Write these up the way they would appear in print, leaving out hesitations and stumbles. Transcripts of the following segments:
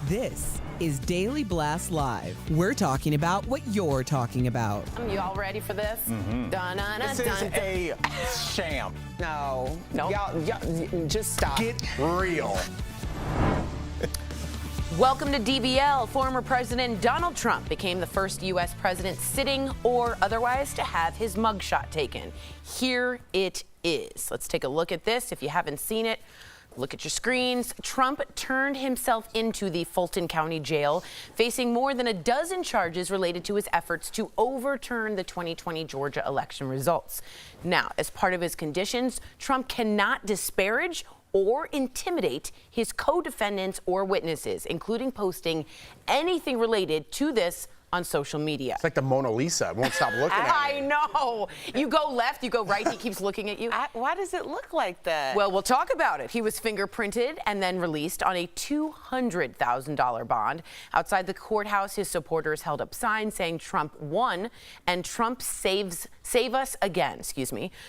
This is Daily Blast Live. We're talking about what you're talking about. You all ready for this? This is a sham. No. Y'all, just stop. Get real. Welcome to DBL. Former President Donald Trump became the first U.S. president sitting or otherwise to have his mugshot taken. Here it is. Let's take a look at this. If you haven't seen it, look at your screens. Trump turned himself into the Fulton County Jail, facing more than a dozen charges related to his efforts to overturn the 2020 Georgia election results. Now, as part of his conditions, Trump cannot disparage or intimidate his co-defendants or witnesses, including posting anything related to this on social media. It's like the Mona Lisa. It won't stop looking at me. I know. You go left, you go right, he keeps looking at you. Why does it look like that? Well, we'll talk about it. He was fingerprinted and then released on a $200,000 bond. Outside the courthouse, his supporters held up signs saying Trump won and Trump save us again,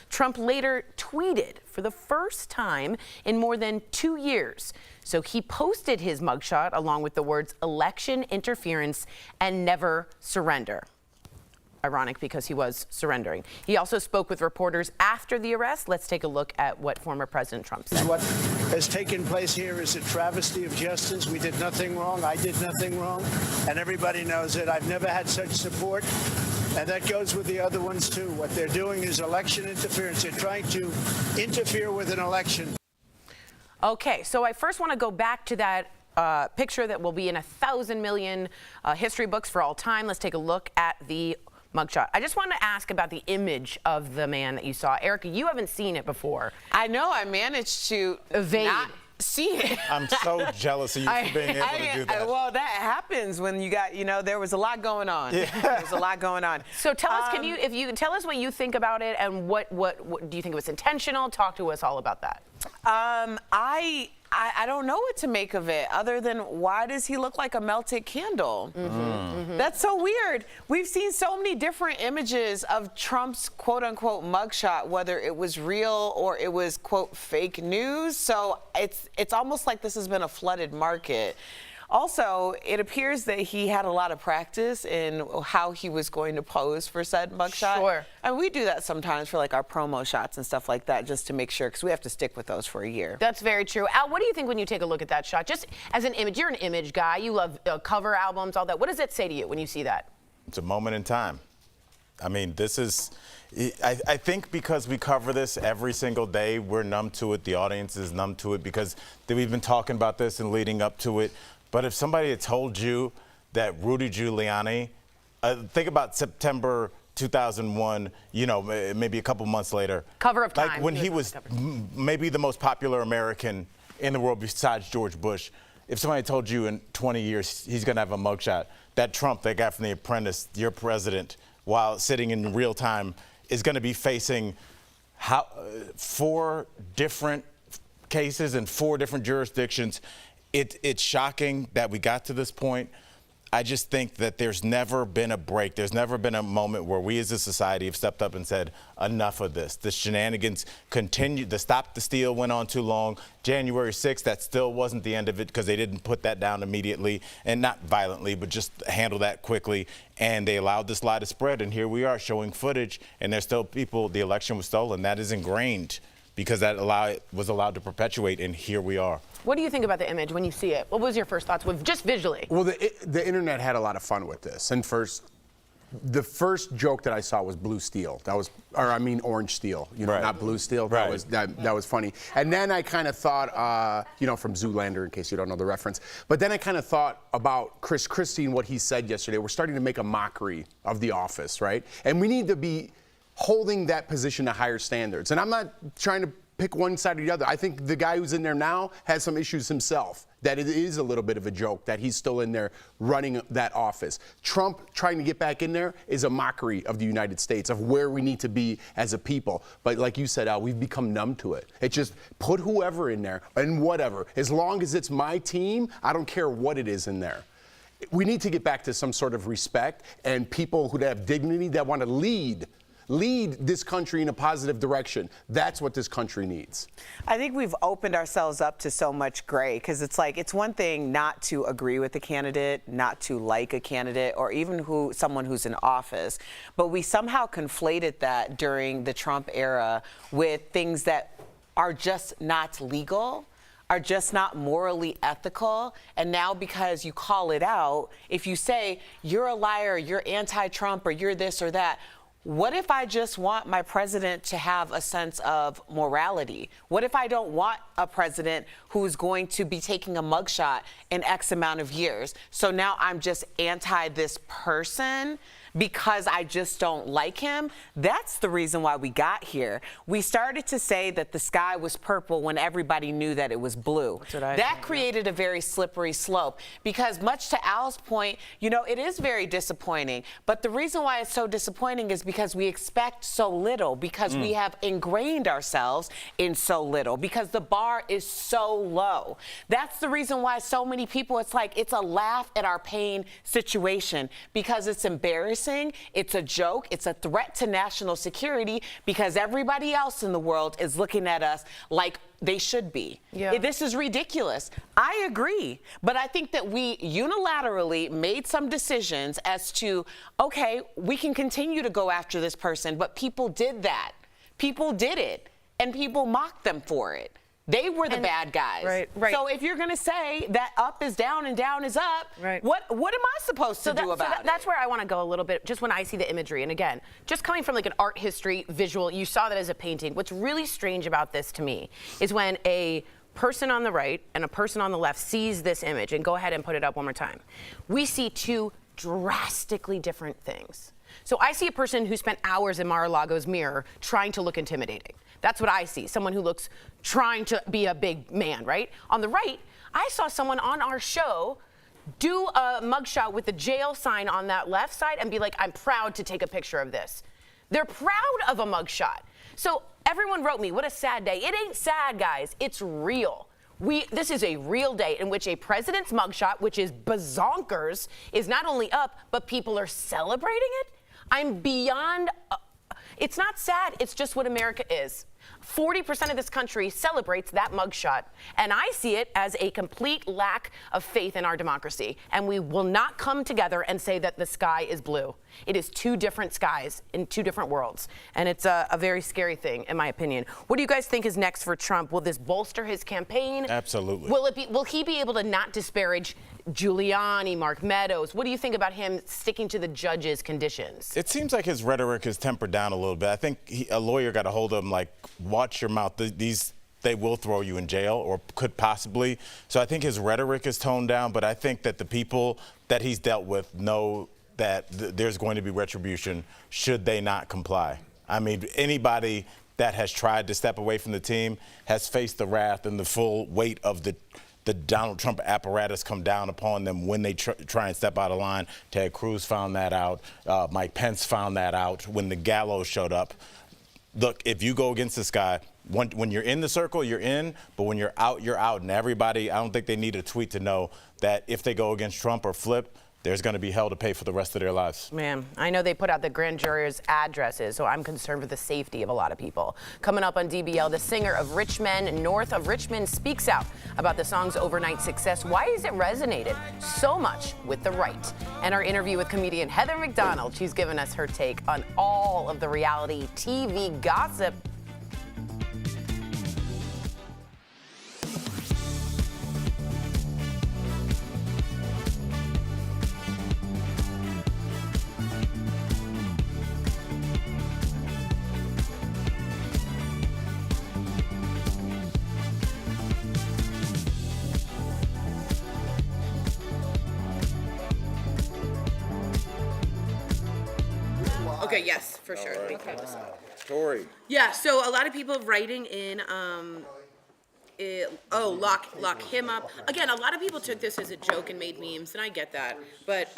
Trump later tweeted for the first time in more than 2 years. So he posted his mugshot along with the words election interference and never surrender. Ironic because he was surrendering. He also spoke with reporters after the arrest. Let's take a look at what former President Trump said. What has taken place here is a travesty of justice. We did nothing wrong. I did nothing wrong. And everybody knows it. I've never had such support. And that goes with the other ones, too. What they're doing is election interference. They're trying to interfere with an election. Okay, so I first want to go back to that picture that will be in 1,000 million history books for all time. Let's take a look at the mugshot. I just want to ask about the image of the man that you saw. Erica, you haven't seen it before. I know. I managed to evade. Not see it. I'm so jealous of you for being able to do that. Well, that happens when you got, there was a lot going on. Yeah. There was a lot going on. So tell us, if you tell us what you think about it and what do you think it was intentional? Talk to us all about that. I don't know what to make of it other than why does he look like a melted candle? That's so weird. We've seen so many different images of Trump's quote unquote mugshot, whether it was real or it was quote fake news. So it's almost like this has been a flooded market. Also, it appears that he had a lot of practice in how he was going to pose for said mugshot. Sure. And we do that sometimes for like our promo shots and stuff like that, just to make sure, because we have to stick with those for a year. That's very true. Al, what do you think when you take a look at that shot? Just as an image, you're an image guy. You love cover albums, all that. What does it say to you when you see that? It's a moment in time. I mean, this is, I think because we cover this every single day, we're numb to it. The audience is numb to it because we've been talking about this and leading up to it. But if somebody had told you that Rudy Giuliani, think about September 2001, maybe a couple months later. Cover of Time. Like when he was maybe the most popular American in the world besides George Bush. If somebody told you in 20 years he's going to have a mugshot, that Trump, that guy from The Apprentice, your president, while sitting in real time, is going to be facing 4 different cases in 4 different jurisdictions. It's shocking that we got to this point. I just think that there's never been a break. There's never been a moment where we as a society have stepped up and said, enough of this. The shenanigans continued. The Stop the Steal went on too long. January 6th, that still wasn't the end of it because they didn't put that down immediately, and not violently, but just handle that quickly. And they allowed this lie to spread, and here we are showing footage, and there's still people, the election was stolen. That is ingrained because that was allowed to perpetuate, and here we are. What do you think about the image when you see it? What was your first thoughts just visually? Well, the internet had a lot of fun with this. And the first joke that I saw was blue steel. Orange steel. Right. Not blue steel. Right. That was funny. And then I kind of thought, from Zoolander, in case you don't know the reference. But then I kind of thought about Chris Christie and what he said yesterday. We're starting to make a mockery of The Office, right? And we need to be holding that position to higher standards. And I'm not trying to pick one side or the other. I think the guy who's in there now has some issues himself, that it is a little bit of a joke that he's still in there running that office. Trump trying to get back in there is a mockery of the United States, of where we need to be as a people. But like you said, Al, we've become numb to it. It's just put whoever in there and whatever. As long as it's my team, I don't care what it is in there. We need to get back to some sort of respect and people who have dignity that want to lead lead this country in a positive direction. That's what this country needs. I think we've opened ourselves up to so much gray, because it's like, it's one thing not to agree with a candidate, not to like a candidate, or even someone who's in office, but we somehow conflated that during the Trump era with things that are just not legal, are just not morally ethical. And now because you call it out, if you say you're a liar, you're anti-Trump, or you're this or that, what if I just want my president to have a sense of morality? What if I don't want a president who's going to be taking a mugshot in X amount of years? So now I'm just anti this person because I just don't like him? That's the reason why we got here. We started to say that the sky was purple when everybody knew that it was blue. That created a very slippery slope, because much to Al's point, you know, it is very disappointing. But the reason why it's so disappointing is because we expect so little, because we have ingrained ourselves in so little, because the bar is so low. That's the reason why so many people, it's like, it's a laugh at our pain situation, because it's embarrassing. It's a joke. It's a threat to national security, because everybody else in the world is looking at us like they should be. Yeah. This is ridiculous. I agree. But I think that we unilaterally made some decisions as to, okay, we can continue to go after this person, but people did that. People did it, and people mocked them for it. They were the bad guys. Right. So if you're going to say that up is down and down is up, what am I supposed to do about it? That's where I want to go a little bit, just when I see the imagery. And again, just coming from like an art history visual, you saw that as a painting. What's really strange about this to me is when a person on the right and a person on the left sees this image, and go ahead and put it up one more time. We see two drastically different things. So I see a person who spent hours in Mar-a-Lago's mirror trying to look intimidating. That's what I see. Someone who looks trying to be a big man, right? On the right, I saw someone on our show do a mugshot with the jail sign on that left side and be like, I'm proud to take a picture of this. They're proud of a mugshot. So everyone wrote me, what a sad day. It ain't sad, guys. It's real. This is a real day in which a president's mugshot, which is bazonkers, is not only up, but people are celebrating it. I'm beyond... It's not sad, it's just what America is. 40% of this country celebrates that mugshot, and I see it as a complete lack of faith in our democracy. And we will not come together and say that the sky is blue. It is two different skies in two different worlds, and it's a very scary thing, in my opinion. What do you guys think is next for Trump? Will this bolster his campaign? Absolutely. Will he be able to not disparage Giuliani, Mark Meadows? What do you think about him sticking to the judge's conditions? It seems like his rhetoric is tempered down a little bit. I think a lawyer got a hold of him like, watch your mouth. They will throw you in jail, or could possibly. So I think his rhetoric is toned down, but I think that the people that he's dealt with know that there's going to be retribution should they not comply. I mean, anybody that has tried to step away from the team has faced the wrath and the full weight of the Donald Trump apparatus come down upon them when they try and step out of line. Ted Cruz found that out. Mike Pence found that out when the gallows showed up. Look, if you go against this guy, when you're in the circle, you're in, but when you're out, you're out. And everybody, I don't think they need a tweet to know that if they go against Trump or flip, there's going to be hell to pay for the rest of their lives. Man, I know they put out the grand jurors' addresses, so I'm concerned with the safety of a lot of people. Coming up on DBL, the singer of Rich Men North of Richmond speaks out about the song's overnight success. Why has it resonated so much with the right? And our interview with comedian Heather McDonald. She's given us her take on all of the reality TV gossip. Okay, yes, for sure. Right. Okay. Tori. Yeah, so a lot of people writing in, lock him up. Again, a lot of people took this as a joke and made memes, and I get that. But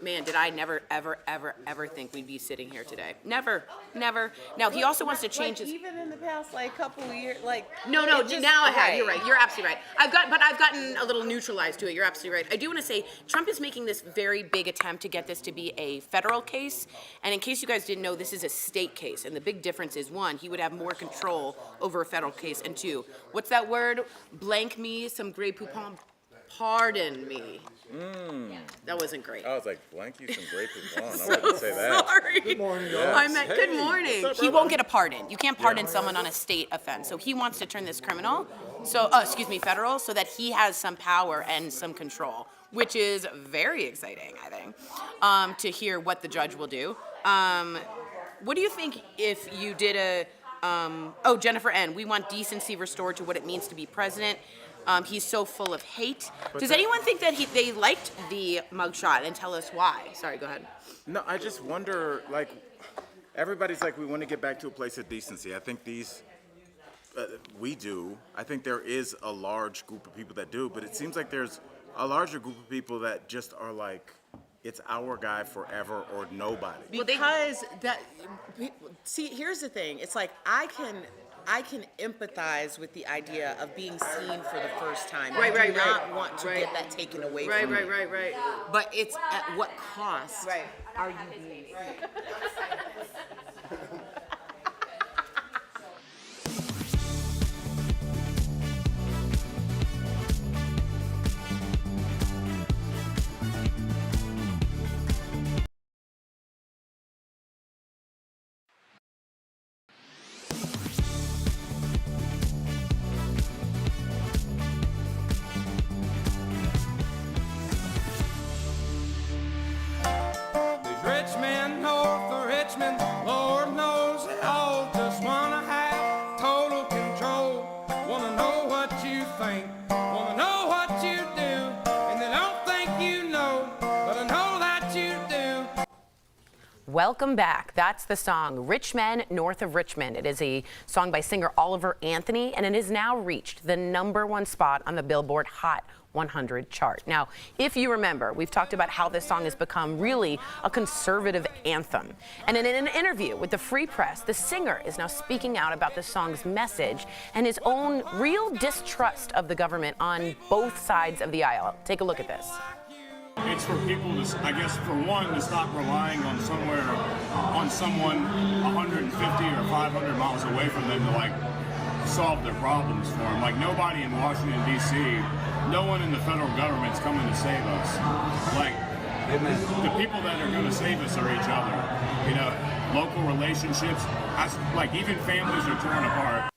Man, did I never, ever, ever, ever think we'd be sitting here today. Never, never. Now, he also wants to change his... Even in the past, couple of years, No, now I have. You're right. You're absolutely right. I've gotten a little neutralized to it. You're absolutely right. I do want to say, Trump is making this very big attempt to get this to be a federal case. And in case you guys didn't know, this is a state case. And the big difference is, one, he would have more control over a federal case. And two, what's that word? Blank me, some Grey Poupon. Pardon me. That wasn't great. I was like, blank you some Grey Poupon. I wouldn't say that. Sorry. Good morning, Yes. I meant good morning. He won't get a pardon. You can't pardon someone on a state offense. So he wants to turn this criminal, federal, so that he has some power and some control, which is very exciting, I think, to hear what the judge will do. What do you think if you did Jennifer N., we want decency restored to what it means to be president. He's so full of hate. Does anyone think that they liked the mugshot, and tell us why? Sorry, go ahead. No, I just wonder, everybody's we want to get back to a place of decency. I think we do. I think there is a large group of people that do, but it seems like there's a larger group of people that just are it's our guy forever or nobody. Because here's the thing. It's I can empathize with the idea of being seen for the first time. I do not want to get that taken away from me. Right. But it's at what cost are you being seen? Richmond, north of Richmond, Lord knows they all just wanna have total control. Wanna know what you think, wanna know what you do, and they don't think you know, but I know that you do. Welcome back. That's the song, Rich Men North of Richmond. It is a song by singer Oliver Anthony, and it has now reached the #1 spot on the Billboard Hot 100 chart. Now, if you remember, we've talked about how this song has become really a conservative anthem. And in an interview with the Free Press, the singer is now speaking out about the song's message and his own real distrust of the government on both sides of the aisle. Take a look at this. It's for people to, I guess, for one, to stop relying on someone 150 or 500 miles away from them to solve their problems for them. Nobody in Washington, D.C., no one in the federal government's coming to save us. The people that are going to save us are each other. Local relationships, even families are torn apart.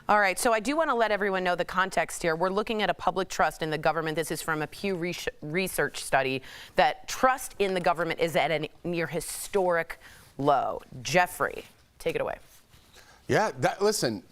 All right, so I do want to let everyone know the context here. We're looking at a public trust in the government. This is from a Pew Research study that trust in the government is at a near historic low. Jeffrey, take it away. Yeah, listen,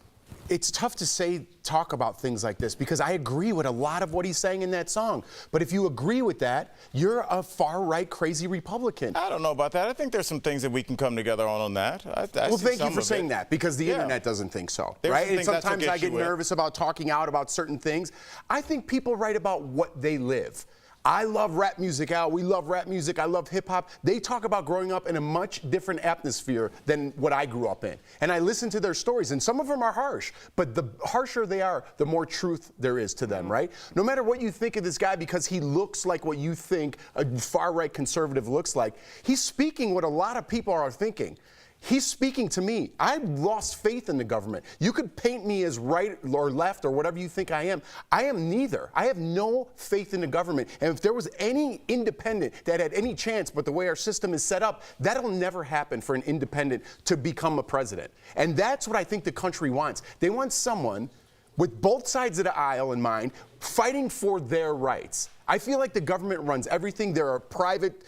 it's tough to talk about things like this because I agree with a lot of what he's saying in that song. But if you agree with that, you're a far-right, crazy Republican. I don't know about that. I think there's some things that we can come together on that. Well, thank you for saying that because the internet doesn't think so, right? And sometimes I get nervous about talking out about certain things. I think people write about what they live. I love rap music, Al. We love rap music. I love hip hop. They talk about growing up in a much different atmosphere than what I grew up in. And I listen to their stories, and some of them are harsh. But the harsher they are, the more truth there is to them, right? No matter what you think of this guy, because he looks like what you think a far-right conservative looks like, he's speaking what a lot of people are thinking. He's speaking to me. I lost faith in the government. You could paint me as right or left or whatever you think I am. I am neither. I have no faith in the government. And if there was any independent that had any chance, but the way our system is set up, that'll never happen for an independent to become a president. And that's what I think the country wants. They want someone with both sides of the aisle in mind, fighting for their rights. I feel like the government runs everything. They're a private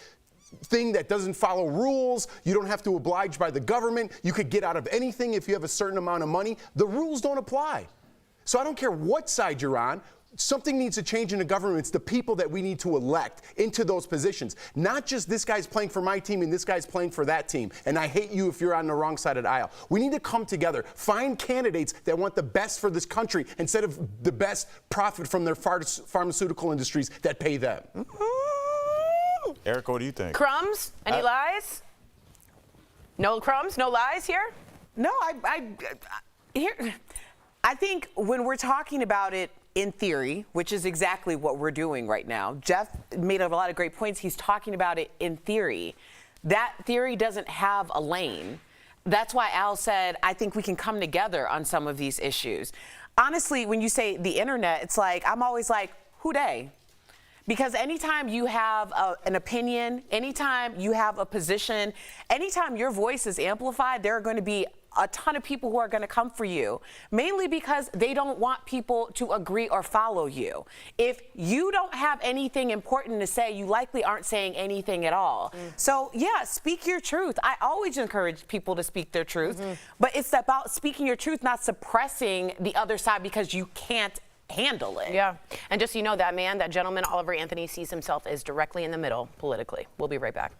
thing that doesn't follow rules. You don't have to oblige by the government. You could get out of anything if you have a certain amount of money. The rules don't apply. So I don't care what side you're on. Something needs to change in the government. It's the people that we need to elect into those positions. Not just this guy's playing for my team and this guy's playing for that team. And I hate you if you're on the wrong side of the aisle. We need to come together, find candidates that want the best for this country instead of the best profit from their pharmaceutical industries that pay them. Erica, what do you think? Crumbs? Any lies? No crumbs? No lies here? No, I think when we're talking about it in theory, which is exactly what we're doing right now, Jeff made a lot of great points. He's talking about it in theory. That theory doesn't have a lane. That's why Al said, I think we can come together on some of these issues. Honestly, when you say the internet, it's like, I'm always like, who dey? Because anytime you have an opinion, anytime you have a position, anytime your voice is amplified, there are going to be a ton of people who are going to come for you, mainly because they don't want people to agree or follow you. If you don't have anything important to say, you likely aren't saying anything at all. So yeah, speak your truth. I always encourage people to speak their truth, but it's about speaking your truth, not suppressing the other side because you can't handle it. Yeah, and just so you know, that man, that gentleman, Oliver Anthony, sees himself as directly in the middle politically. We'll be right back.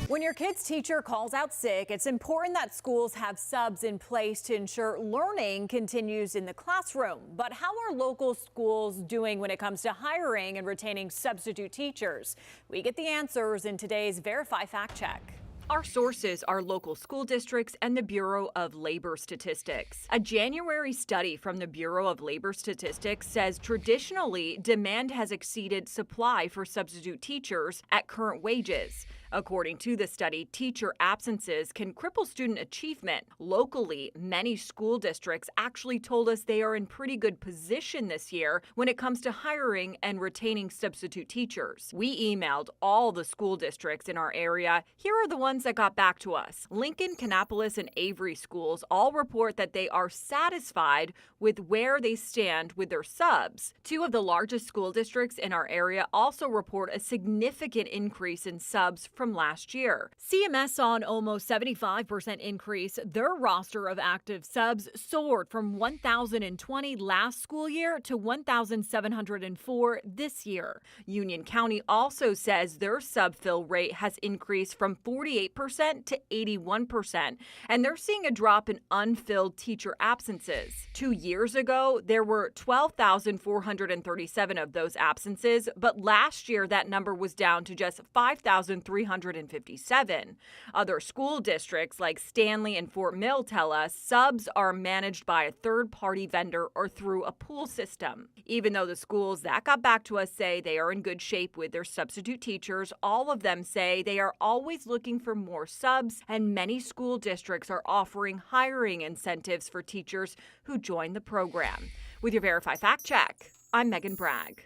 When your kid's teacher calls out sick, it's important that schools have subs in place to ensure learning continues in the classroom. But how are local schools doing when it comes to hiring and retaining substitute teachers? We get the answers in today's Verify Fact Check. Our sources are local school districts and the Bureau of Labor Statistics. A January study from the Bureau of Labor Statistics says traditionally demand has exceeded supply for substitute teachers at current wages. According to the study, teacher absences can cripple student achievement. Locally, many school districts actually told us they are in pretty good position this year when it comes to hiring and retaining substitute teachers. We emailed all the school districts in our area. Here are the ones that got back to us. Lincoln, Kannapolis, and Avery schools all report that they are satisfied with where they stand with their subs. Two of the largest school districts in our area also report a significant increase in subs from last year. CMS saw an almost 75% increase. Their roster of active subs soared from 1,020 last school year to 1,704 this year. Union County also says their sub fill rate has increased from 48% to 81%, and they're seeing a drop in unfilled teacher absences. 2 years ago, there were 12,437 of those absences, but last year that number was down to just 5,357. Other school districts like Stanley and Fort Mill tell us subs are managed by a third-party vendor or through a pool system. Even though the schools that got back to us say they are in good shape with their substitute teachers, all of them say they are always looking for more subs, and many school districts are offering hiring incentives for teachers who join the program. With your Verify Fact Check, I'm Megan Bragg.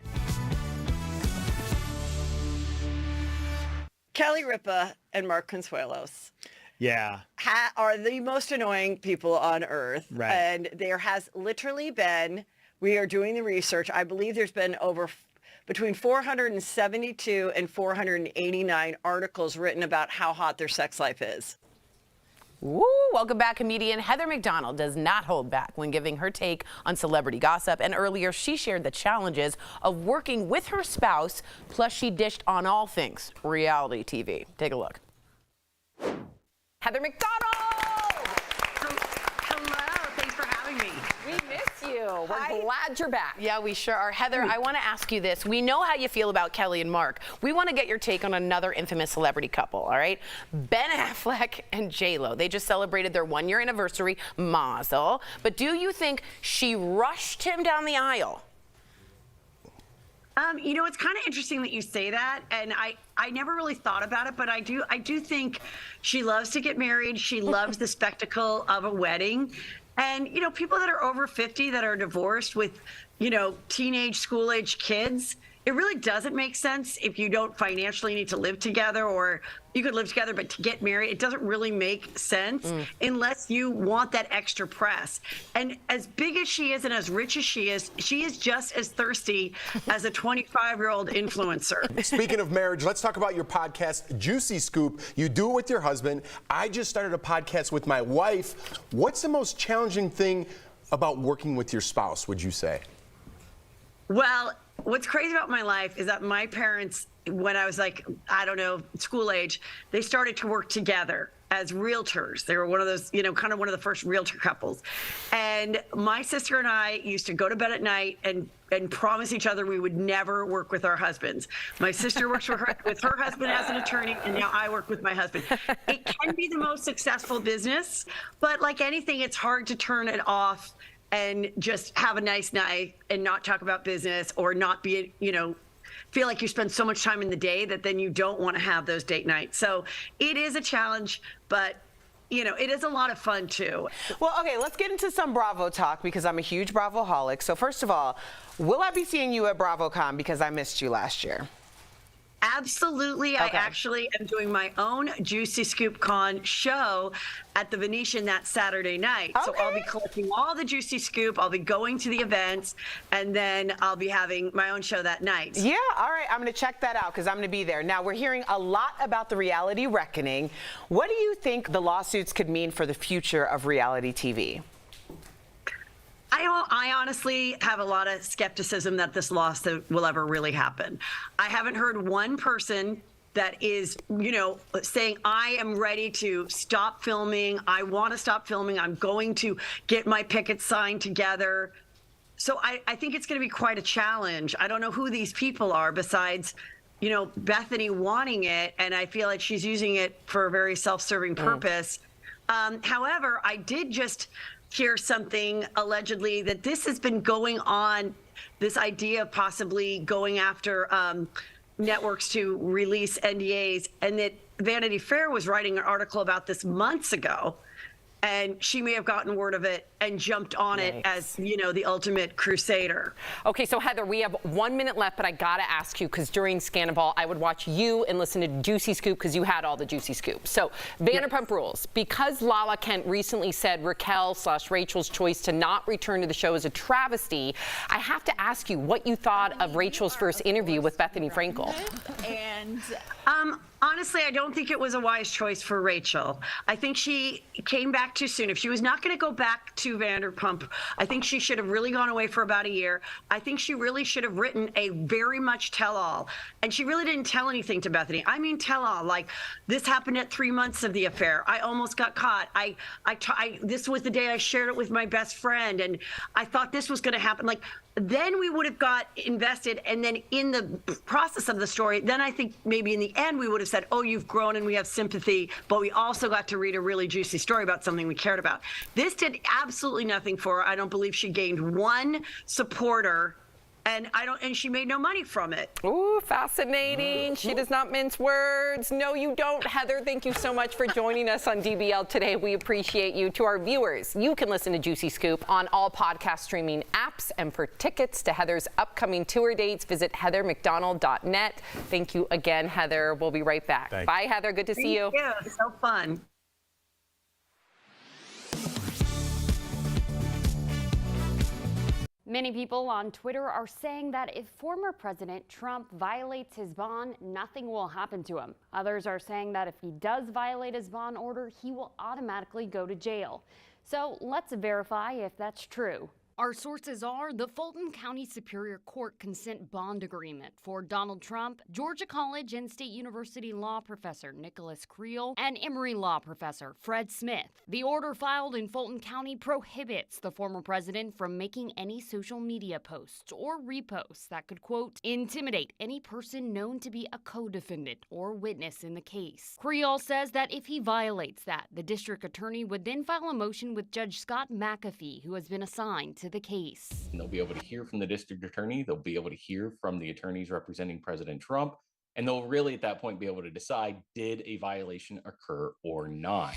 Kelly Ripa and Mark Consuelos are the most annoying people on earth. Right. And there has literally been, we are doing the research, I believe there's been between 472 and 489 articles written about how hot their sex life is. Woo! Welcome back. Comedian Heather McDonald does not hold back when giving her take on celebrity gossip. And earlier, she shared the challenges of working with her spouse, plus she dished on all things reality TV. Take a look. Heather McDonald! Hello, thanks for having me. We miss you. We're glad you're back. Yeah, we sure are. Heather, I want to ask you this. We know how you feel about Kelly and Mark. We want to get your take on another infamous celebrity couple, all right? Ben Affleck and J-Lo. They just celebrated their 1-year anniversary, mazel. But do you think she rushed him down the aisle? You know, it's kind of interesting that you say that, and I never really thought about it, but I do think she loves to get married. She loves the spectacle of a wedding. And, you know, people that are over 50 that are divorced with, you know, teenage school-age kids, it really doesn't make sense if you don't financially need to live together, or you could live together, but to get married, it doesn't really make sense unless you want that extra press. And as big as she is and as rich as she is just as thirsty as a 25-year-old influencer. Speaking of marriage, let's talk about your podcast, Juicy Scoop. You do it with your husband. I just started a podcast with my wife. What's the most challenging thing about working with your spouse, would you say? Well, what's crazy about my life is that my parents, when I was like, I don't know, school age, they started to work together as realtors. They were one of those, you know, kind of one of the first realtor couples. And And my sister and I used to go to bed at night and promise each other we would never work with our husbands. My sister works with her husband as an attorney, and now I work with my husband. It can be the most successful business, but like anything, it's hard to turn it off and just have a nice night and not talk about business, or not be, feel like you spend so much time in the day that then you don't want to have those date nights. So it is a challenge, but it is a lot of fun too. Well, okay, let's get into some Bravo talk, because I'm a huge Bravo-holic. So first of all, will I be seeing you at BravoCon, because I missed you last year? Absolutely. Okay. I actually am doing my own Juicy Scoop Con show at the Venetian that Saturday night. So I'll be collecting all the Juicy Scoop. I'll be going to the events, and then I'll be having my own show that night. Yeah, all right. I'm going to check that out, because I'm going to be there. Now, we're hearing a lot about the reality reckoning. What do you think the lawsuits could mean for the future of reality TV? I honestly have a lot of skepticism that this lawsuit will ever really happen. I haven't heard one person that is, saying, I am ready to stop filming. I want to stop filming. I'm going to get my picket sign together. So I think it's going to be quite a challenge. I don't know who these people are besides, Bethany wanting it. And I feel like she's using it for a very self-serving purpose. However, I did just hear something allegedly that this has been going on, this idea of possibly going after networks to release NDAs, and that Vanity Fair was writing an article about this months ago, and she may have gotten word of it and jumped on it as, the ultimate crusader. Okay, so Heather, we have 1 minute left, but I gotta ask you, because during Scandal, I would watch you and listen to Juicy Scoop, because you had all the Juicy Scoop. So Vanderpump Rules, because Lala Kent recently said Raquel/Rachel's choice to not return to the show is a travesty, I have to ask you what you thought of Rachel's first interview with Bethany Frankel. And honestly, I don't think it was a wise choice for Rachel. I think she came back too soon. If she was not going to go back to Vanderpump, I think she should have really gone away for about a year. I think she really should have written a very much tell-all. And she really didn't tell anything to Bethany. I mean, tell-all, like, this happened at 3 months of the affair. I almost got caught. This was the day I shared it with my best friend, and I thought this was going to happen. Like, then we would have got invested, and then in the process of the story, then I think maybe in the end we would have said, oh, you've grown and we have sympathy, but we also got to read a really juicy story about something we cared about. This did absolutely nothing for her. I don't believe she gained one supporter, and she made no money from it. Ooh, fascinating. She does not mince words. No, you don't. Heather, thank you so much for joining us on DBL today. We appreciate you. To our viewers, you can listen to Juicy Scoop on all podcast streaming apps. And for tickets to Heather's upcoming tour dates, visit heathermcdonald.net. Thank you again, Heather. We'll be right back. Bye, Heather. Good to see you. Yeah, so fun. Many people on Twitter are saying that if former President Trump violates his bond, nothing will happen to him. Others are saying that if he does violate his bond order, he will automatically go to jail. So let's verify if that's true. Our sources are the Fulton County Superior Court consent bond agreement for Donald Trump, Georgia College and State University law professor Nicholas Creel, and Emory law professor Fred Smith. The order filed in Fulton County prohibits the former president from making any social media posts or reposts that could, quote, intimidate any person known to be a co-defendant or witness in the case. Creel says that if he violates that, the district attorney would then file a motion with Judge Scott McAfee, who has been assigned to the case. And they'll be able to hear from the district attorney. They'll be able to hear from the attorneys representing President Trump. And they'll really at that point be able to decide, did a violation occur or not?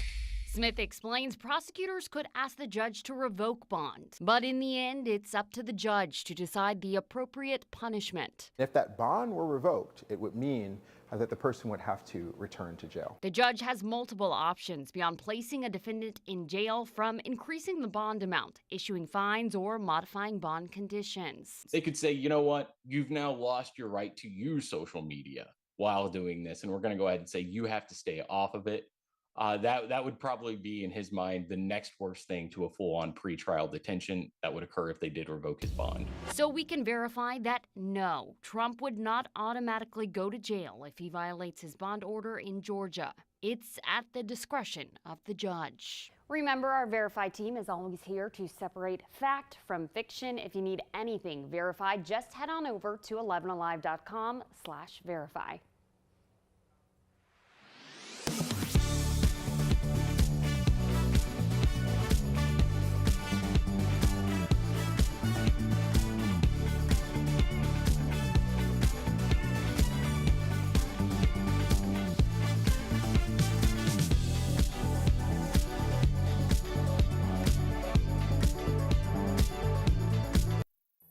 Smith explains prosecutors could ask the judge to revoke bond, but in the end, it's up to the judge to decide the appropriate punishment. If that bond were revoked, it would mean that the person would have to return to jail. The judge has multiple options beyond placing a defendant in jail, from increasing the bond amount, issuing fines, or modifying bond conditions. They could say, you know what, you've now lost your right to use social media while doing this, and we're going to go ahead and say you have to stay off of it. That would probably be, in his mind, the next worst thing to a full-on pretrial detention that would occur if they did revoke his bond. So we can verify that no, Trump would not automatically go to jail if he violates his bond order in Georgia. It's at the discretion of the judge. Remember, our Verify team is always here to separate fact from fiction. If you need anything verified, just head on over to 11alive.com/verify.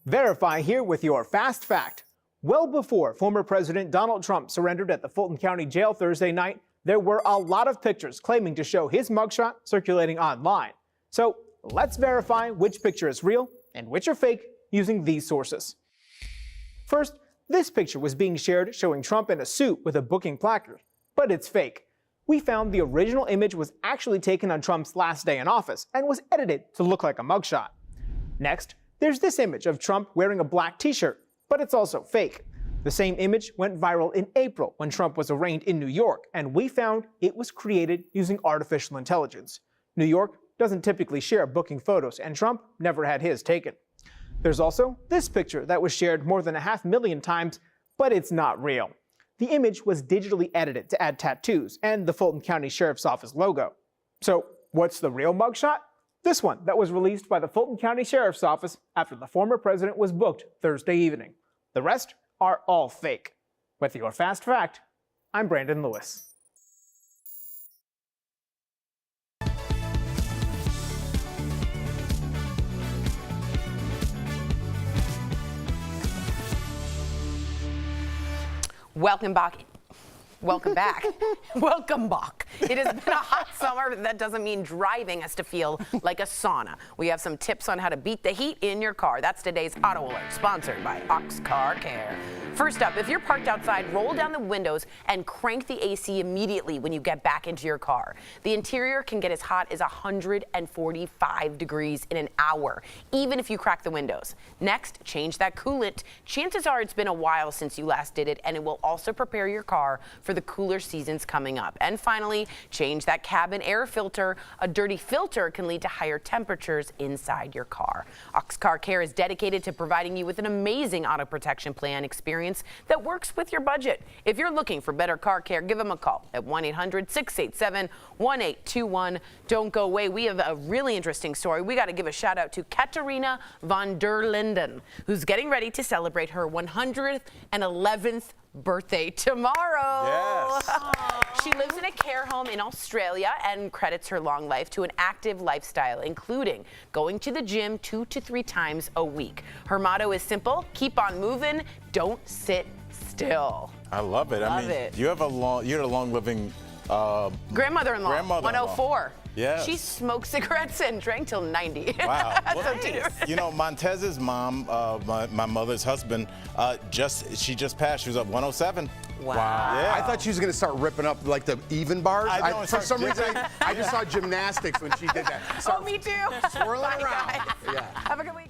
Verify here with your fast fact. Well before former President Donald Trump surrendered at the Fulton County Jail Thursday night, there were a lot of pictures claiming to show his mugshot circulating online. So let's verify which picture is real and which are fake using these sources. First, this picture was being shared showing Trump in a suit with a booking placard, but it's fake. We found the original image was actually taken on Trump's last day in office and was edited to look like a mugshot. Next, there's this image of Trump wearing a black t-shirt, but it's also fake. The same image went viral in April when Trump was arraigned in New York, and we found it was created using artificial intelligence. New York doesn't typically share booking photos, and Trump never had his taken. There's also this picture that was shared more than 500,000 times, but it's not real. The image was digitally edited to add tattoos and the Fulton County Sheriff's Office logo. So what's the real mugshot? This one that was released by the Fulton County Sheriff's Office after the former president was booked Thursday evening. The rest are all fake. With your fast fact, I'm Brandon Lewis. Welcome back. Welcome back. Welcome back. It has been a hot summer, but that doesn't mean driving has to feel like a sauna. We have some tips on how to beat the heat in your car. That's today's Auto Alert, sponsored by Ox Car Care. First up, if you're parked outside, roll down the windows and crank the AC immediately when you get back into your car. The interior can get as hot as 145 degrees in an hour, even if you crack the windows. Next, change that coolant. Chances are it's been a while since you last did it, and it will also prepare your car for the cooler seasons coming up. And finally, change that cabin air filter. A dirty filter can lead to higher temperatures inside your car. Ox Car Care is dedicated to providing you with an amazing auto protection plan experience that works with your budget. If you're looking for better car care, give them a call at 1-800-687-1821. Don't go away. We have a really interesting story. We got to give a shout out to Katarina von der Linden, who's getting ready to celebrate her 111th birthday tomorrow. Yes. She lives in a care home in Australia and credits her long life to an active lifestyle, including going to the gym 2 to 3 times a week. Her motto is simple: keep on moving, don't sit still. I love it. I mean, you're a long living grandmother-in-law, 104. Yes. She smoked cigarettes and drank till 90. Wow. Well, you know, Montez's mom, my mother's husband, she just passed. She was up 107. Wow. Yeah. I thought she was going to start ripping up like the even bars. For some reason, I just saw gymnastics when she did that. Oh, me too. Swirling Bye, around. guys. Yeah. Have a good week.